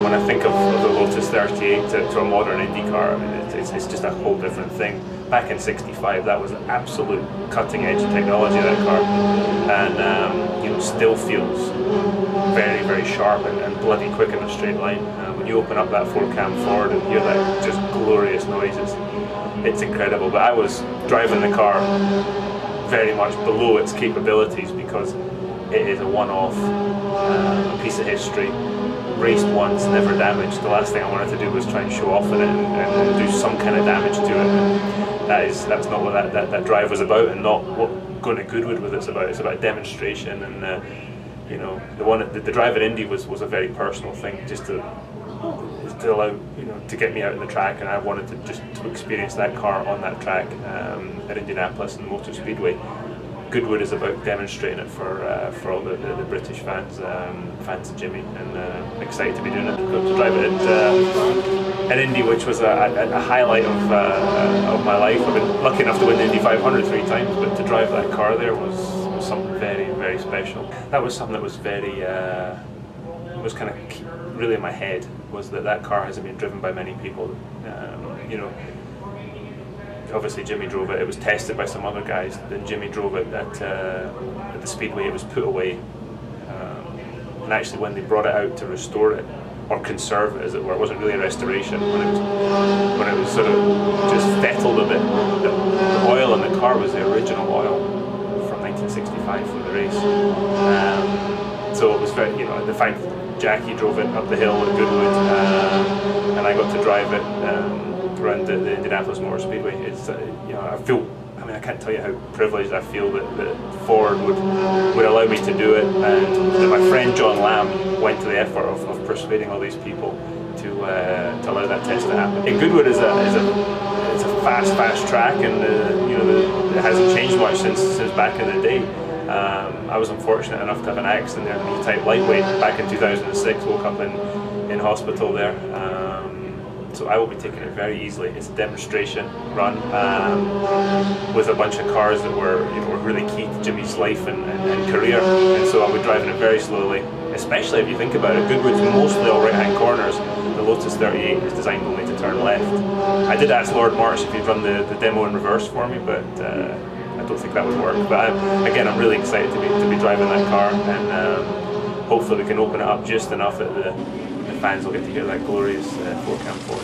When I think of the Lotus 38 to a modern Indy car, I mean, it's just a whole different thing. Back in '65, that was absolute cutting-edge technology, that car, and you know, still feels very, very sharp and bloody quick in a straight line. When you open up that 4-cam Ford and hear that just glorious noises, it's incredible. But I was driving the car very much below its capabilities because it is a one-off, a piece of history. Raced once, never damaged. The last thing I wanted to do was try and show off in it and do some kind of damage to it. And that's not what that drive was about, and not what going to Goodwood with it's about. It's about demonstration, and you know, the drive at Indy was a very personal thing, just to allow, you know, to get me out on the track, and I wanted to experience that car on that track at Indianapolis and the Motor Speedway. Goodwood is about demonstrating it for all the British fans, fans of Jimmy, and I'm excited to be doing it. To drive it at Indy, which was a highlight of my life. I've been lucky enough to win the Indy 500 3 times, but to drive that car there was something very, very special. That was something that was very, was kind of really in my head, was that car hasn't been driven by many people. You know, obviously Jimmy drove it. It was tested by some other guys. Then Jimmy drove it at the Speedway. It was put away, and actually when they brought it out to restore it or conserve it, as it were, it wasn't really a restoration. When it was sort of just fettled a bit, the oil in the car was the original oil from 1965 from the race. So it was very, you know, the fact that Jackie drove it up the hill at Goodwood, and I got to drive it around the Indianapolis Motor Speedway. It's you know, I mean, I can't tell you how privileged I feel that Ford would allow me to do it, and that my friend John Lamb went to the effort of persuading all these people to allow that test to happen. And Goodwood is a fast track, and you know, it hasn't changed much since back in the day. I was unfortunate enough to have an accident there, an E-type lightweight, back in 2006. Woke up in hospital there. So I will be taking it very easily. It's a demonstration run with a bunch of cars that were, you know, were really key to Jimmy's life and career. And so I'll be driving it very slowly, especially if you think about it. Goodwood's mostly all right-hand corners. The Lotus 38 is designed only to turn left. I did ask Lord March if he'd run the demo in reverse for me, but I don't think that would work. But again, I'm really excited to be driving that car, and hopefully we can open it up just enough that the fans will get to hear that glorious 4-cam Ford.